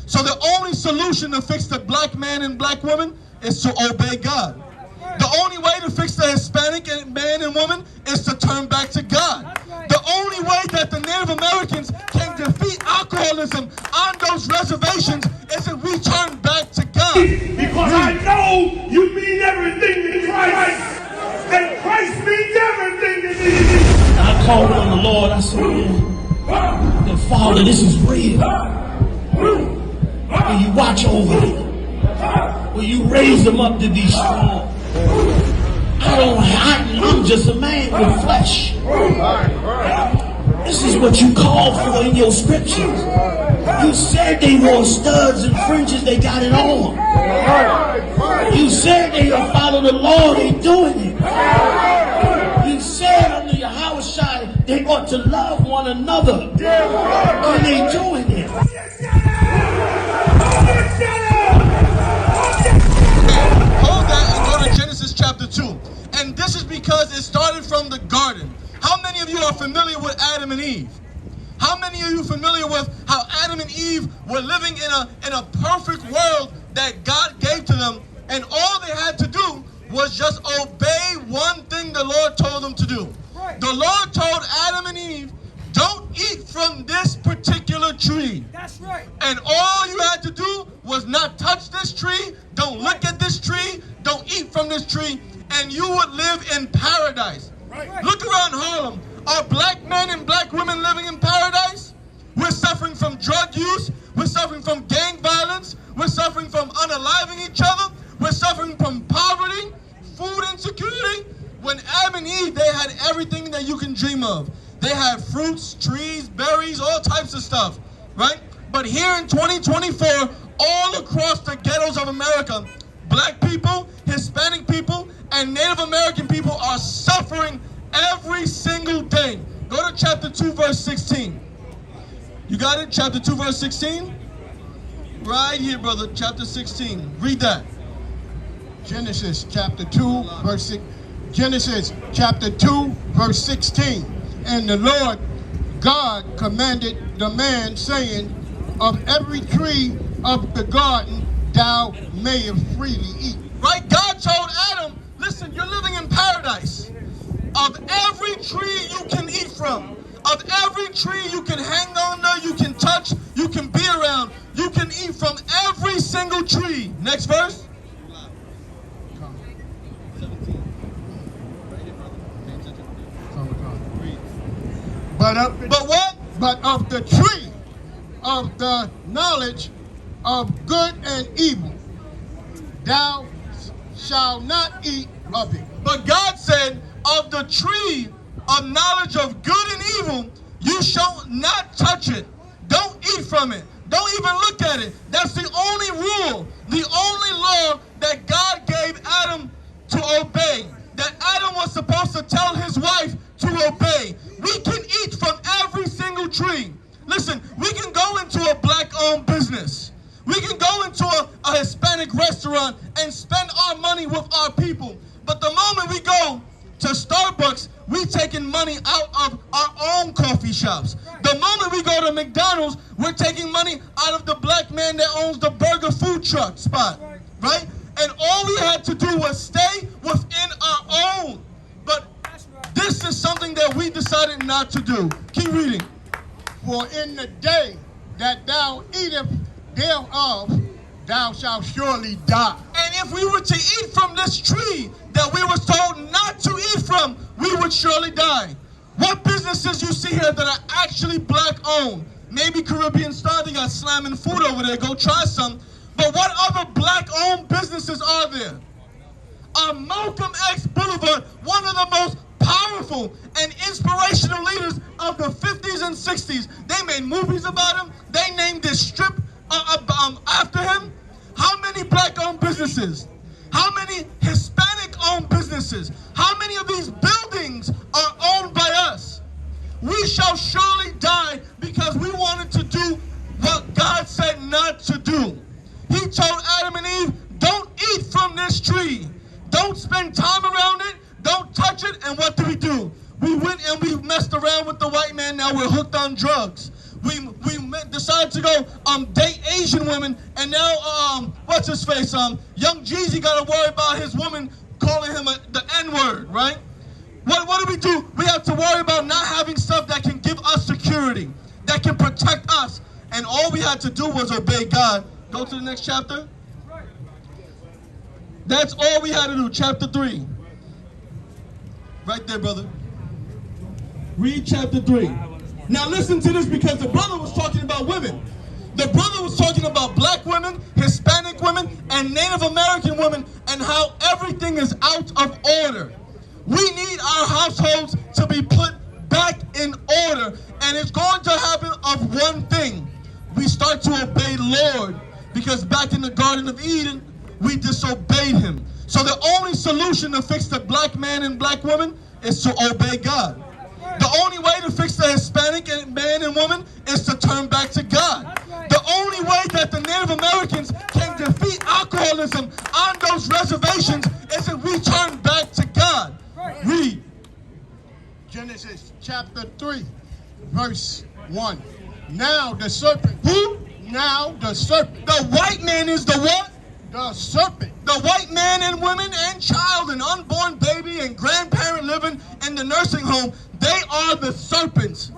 So the only solution to fix the black man and black woman is to obey God. The only way to fix the Hispanic man and woman is to turn back to God. The only way that the Native Americans can defeat alcoholism on those reservations is if we turn back to God. Because I know you mean everything to Christ, and Christ means everything to me. I called on the Lord. I said, man, Father, this is real. Will you watch over them? Will you raise them up to be strong? I'm just a man with flesh. This is what you called for in your scriptures. You said they wore studs and fringes, they got it on. You said they will follow the law, they doing it. You said under your house shine, they ought to love one another, and they doing it. Hold that and go to Genesis chapter 2. And this is because it started from the garden. How many of you are familiar with Adam and Eve? How many of you are familiar with how Adam and Eve were living in a perfect world that God gave to them, and all they had to do was just obey one thing the Lord told them to do. Right. The Lord told Adam and Eve, don't eat from this particular tree. That's right. And all you had to do was not touch this tree, don't look at this tree, don't eat from this tree, and you would live in paradise. Right. Look around Harlem. Are black men and black women living in paradise? We're suffering from drug use. We're suffering from gang violence. We're suffering from unaliving each other. We're suffering from poverty, food insecurity. When Adam and Eve, they had everything that you can dream of. They had fruits, trees, berries, all types of stuff, right? But here in 2024, all across the ghettos of America, black people, Hispanic people, and Native American people are suffering every single day. Go to chapter 2, verse 16. You got it? Chapter 2, verse 16? Right here, brother. Chapter 16. Read that. Genesis chapter 2, verse 6. Genesis chapter 2, verse 16. And the Lord God commanded the man, saying, of every tree of the garden thou mayest freely eat. Right? God told Adam, listen, you're living in paradise. Of every tree you can eat from, of every tree you can hang under, you can touch, you can be around, you can eat from every single tree. Next verse. But of the tree of the knowledge of good and evil, thou shalt not eat of it. But God said, of the tree of knowledge of good and evil, you shall not touch it. Don't eat from it. Don't even look at it. That's the only rule, the only law that God gave Adam to obey, that Adam was supposed to tell his wife to obey. We can eat from every single tree. Listen, we can go into a black-owned business. We can go into a Hispanic restaurant and spend our money with our people. But the moment we go to Starbucks, we taking money out of our own coffee shops. The moment we go to McDonald's, we're taking money out of the black man that owns the burger food truck spot, right? And all we had to do was stay within our own. But this is something that we decided not to do. Keep reading. For in the day that thou eatest thereof, thou shalt surely die. And if we were to eat from this tree that we were told not to eat from, we would surely die. What businesses you see here that are actually black owned? Maybe Caribbean Star, they got slamming food over there, go try some. But what other black owned businesses are there? Malcolm X Boulevard, one of the most powerful and inspirational leaders of the 50s and 60s. They made movies about him. They named this strip after him. How many black-owned businesses? How many Hispanic-owned businesses? How many of these buildings are owned by us? We shall surely die because we wanted to do what God said not to do. He told Adam and Eve, don't eat from this tree. Don't spend time around it. Don't touch it. And what do? We went and we messed around with the white man. Now we're hooked on drugs. decided to go date Asian women, and now what's his face? Young Jeezy got to worry about his woman calling him the N-word, right? What do? We have to worry about not having stuff that can give us security, that can protect us, and all we had to do was obey God. Go to the next chapter. That's all we had to do. Chapter 3. Right there, brother. Read chapter 3. Now listen to this, because the brother was talking about women. The brother was talking about black women, Hispanic women, and Native American women, and how everything is out of order. We need our households to be put back in order, and it's going to happen of one thing. We start to obey the Lord, because back in the Garden of Eden, we disobeyed him. So the only solution to fix the black man and black woman is to obey God. The only way to fix the Hispanic man and woman is to turn back to God. The only way that the Native Americans can defeat alcoholism on those reservations is if we turn back to God. Read. Genesis chapter 3, verse 1. Now the serpent. Who? Now the serpent. The white man is the what? The serpent. The white man and women and child and unborn baby and grandparent living in the nursing home, they are the serpents.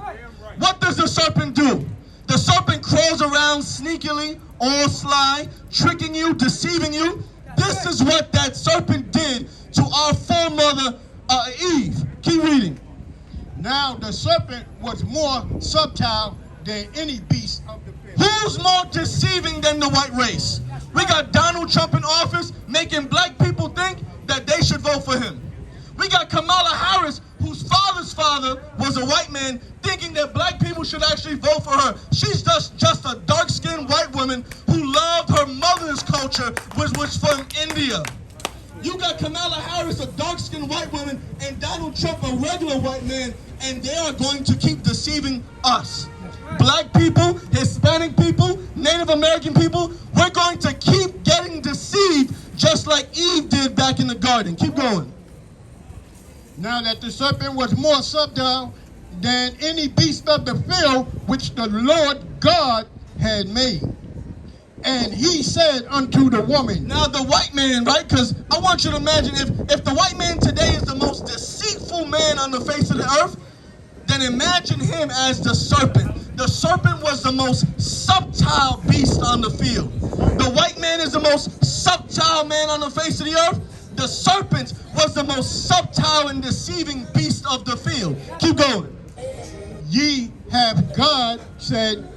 What does the serpent do? The serpent crawls around sneakily, all sly, tricking you, deceiving you. This is what that serpent did to our foremother Eve. Keep reading. Now the serpent was more subtle than any beast of the field. Who's more deceiving than the white race? We got Donald Trump in office making black people think that they should vote for him. We got Kamala Harris, whose father's father was a white man, thinking that black people should actually vote for her. She's just a dark-skinned white woman who loved her mother's culture, which was from India. You got Kamala Harris, a dark-skinned white woman, and Donald Trump, a regular white man, and they are going to keep deceiving us. Black people, Hispanic people, Native American people, we're going to keep getting deceived just like Eve did back in the garden. Keep going. Now that the serpent was more subtle than any beast of the field which the Lord God had made. And he said unto the woman. Now the white man, right? Because I want you to imagine if the white man today is the most deceitful man on the face of the earth, then imagine him as the serpent. The serpent was the most subtle beast on the field. The white man is the most subtle man on the face of the earth. The serpent was the most subtle and deceiving beast of the field. Keep going. Ye have God said,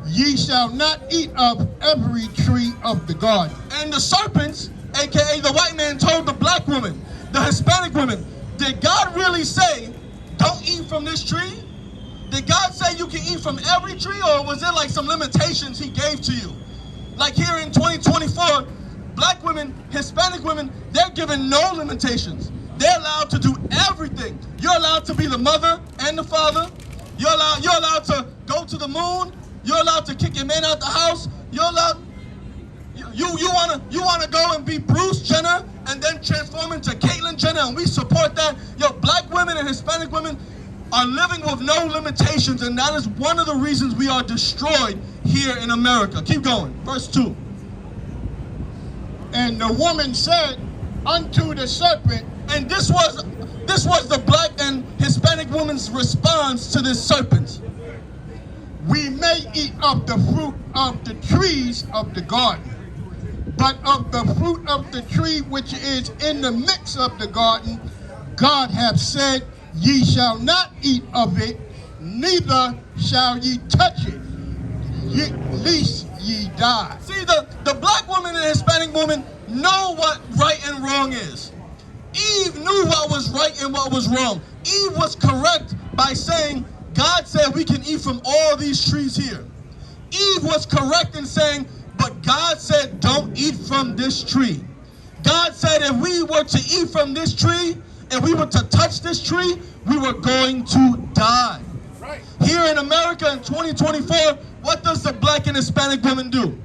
ye shall not eat of every tree of the garden. And the serpents, aka the white man, told the black woman, the Hispanic woman, did God really say, don't eat from this tree? Did God say you can eat from every tree, or was there like some limitations he gave to you? Like here in 2024, black women, Hispanic women, they're given no limitations. They're allowed to do everything. You're allowed to be the mother and the father. You're allowed to go to the moon. You're allowed to kick your man out the house. You're allowed. You wanna go and be Bruce Jenner and then transform into Caitlyn Jenner, and we support that. Yo, black women and Hispanic women are living with no limitations, and that is one of the reasons we are destroyed here in America. Keep going. Verse 2. And the woman said unto the serpent, and this was the black and Hispanic woman's response to this serpent. we may eat of the fruit of the trees of the garden, but of the fruit of the tree which is in the midst of the garden, God hath said, ye shall not eat of it, neither shall ye touch it, lest ye die. See, the black woman and the Hispanic woman know what right and wrong is. Eve knew what was right and what was wrong. Eve was correct by saying, God said we can eat from all these trees here. Eve was correct in saying, but God said don't eat from this tree. God said if we were to eat from this tree, and we were to touch this tree, we were going to die. Right. Here in America in 2024, what does the black and Hispanic woman do?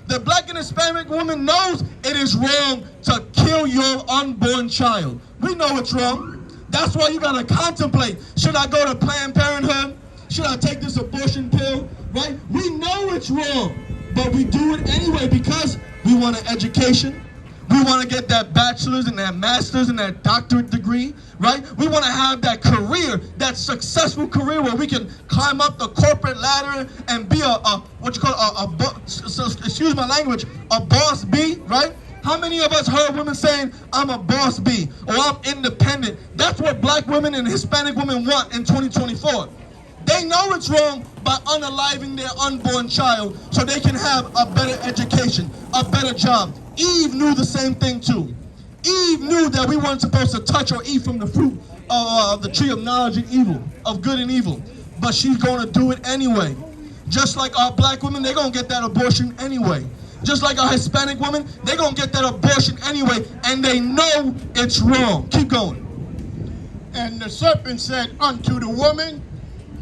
The black and Hispanic woman knows it is wrong to kill your unborn child. We know it's wrong. That's why you gotta contemplate. Should I go to Planned Parenthood? Should I take this abortion pill? Right? We know it's wrong, but we do it anyway because we want an education. We want to get that bachelor's and that master's and that doctorate degree, right? We want to have that career, that successful career where we can climb up the corporate ladder and be excuse my language, a boss B, right? How many of us heard women saying, I'm a boss B, or I'm independent? That's what black women and Hispanic women want in 2024. They know it's wrong by unaliving their unborn child so they can have a better education, a better job. Eve knew the same thing too. Eve knew that we weren't supposed to touch or eat from the fruit of the tree of knowledge and evil, of good and evil. But she's going to do it anyway. Just like our black women, they're going to get that abortion anyway. Just like our Hispanic women, they're going to get that abortion anyway, and they know it's wrong. Keep going. And the serpent said unto the woman,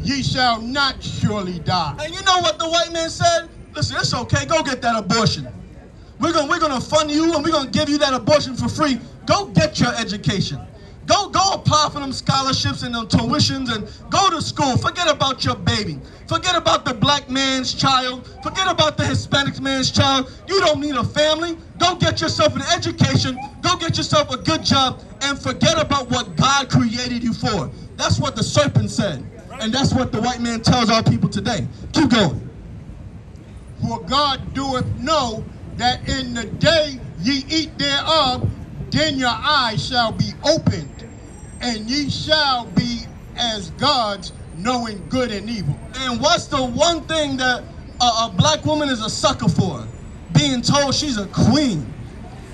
ye shall not surely die. And you know what the white man said? Listen, it's okay. Go get that abortion. We're gonna fund you and we're gonna give you that abortion for free. Go get your education. Go apply for them scholarships and them tuitions and go to school. Forget about your baby. Forget about the black man's child. Forget about the Hispanic man's child. You don't need a family. Go get yourself an education. Go get yourself a good job and forget about what God created you for. That's what the serpent said. And that's what the white man tells our people today. Keep going. For God doeth know that in the day ye eat thereof, then your eyes shall be opened, and ye shall be as gods, knowing good and evil. And what's the one thing that a black woman is a sucker for? Being told she's a queen,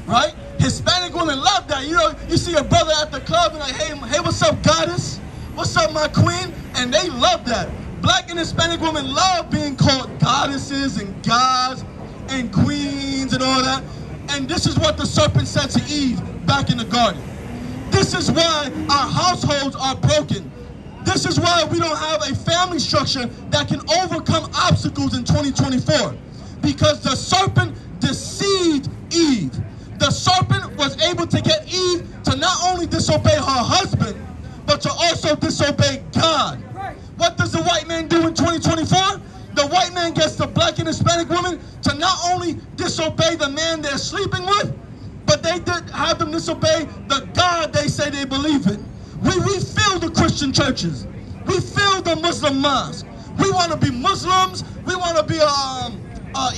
right? Hispanic women love that. You know, you see a brother at the club and like, hey, what's up, goddess? What's up, my queen? And they love that. Black and Hispanic women love being called goddesses and gods and queens and all that. And this is what the serpent said to Eve back in the garden. This is why our households are broken. This is why we don't have a family structure that can overcome obstacles in 2024. Because the serpent deceived Eve. The serpent was able to get Eve to not only disobey her husband, but to also disobey God. What does the white man do in 2024? The white man gets the black and Hispanic woman to not only disobey the man they're sleeping with, but they did have them disobey the God they say they believe in. We fill the Christian churches. We fill the Muslim mosques. We want to be Muslims. We want to be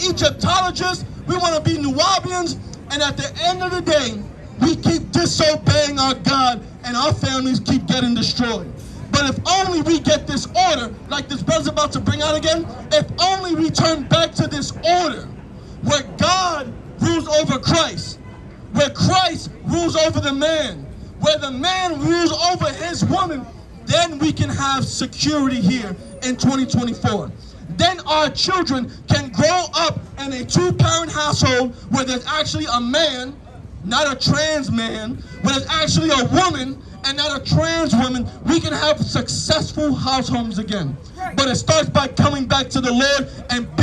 Egyptologists. We want to be Nuwabians. And at the end of the day, we keep disobeying our God and our families keep getting destroyed. But if only we get this order, like this brother's about to bring out again, if only we turn back to this order where God rules over Christ, where Christ rules over the man, where the man rules over his woman, then we can have security here in 2024. Then our children can grow up in a two-parent household where there's actually a man, not a trans man, where there's actually a woman and not a trans woman. We can have successful house homes again. But it starts by coming back to the Lord and